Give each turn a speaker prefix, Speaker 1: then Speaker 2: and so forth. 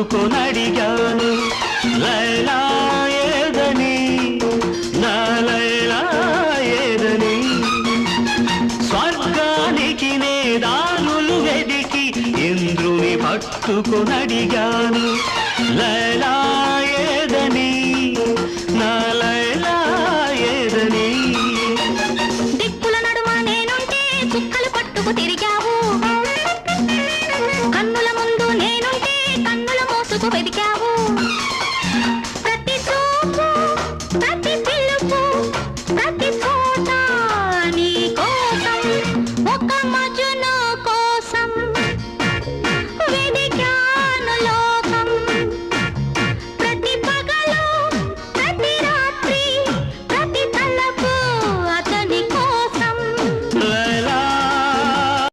Speaker 1: పట్టుకొనడిగాను లైలా ఏదని నా లైలా ఏదని స్వర్గానికి నే దారులు వెదికి ఇంద్రుని పట్టుకొనడిగాను లైలా ఏదని నా లైలా ఏదని
Speaker 2: దిక్కుల నడుమ నేనుంటే చుక్కలు పట్టుకు తిరిగావు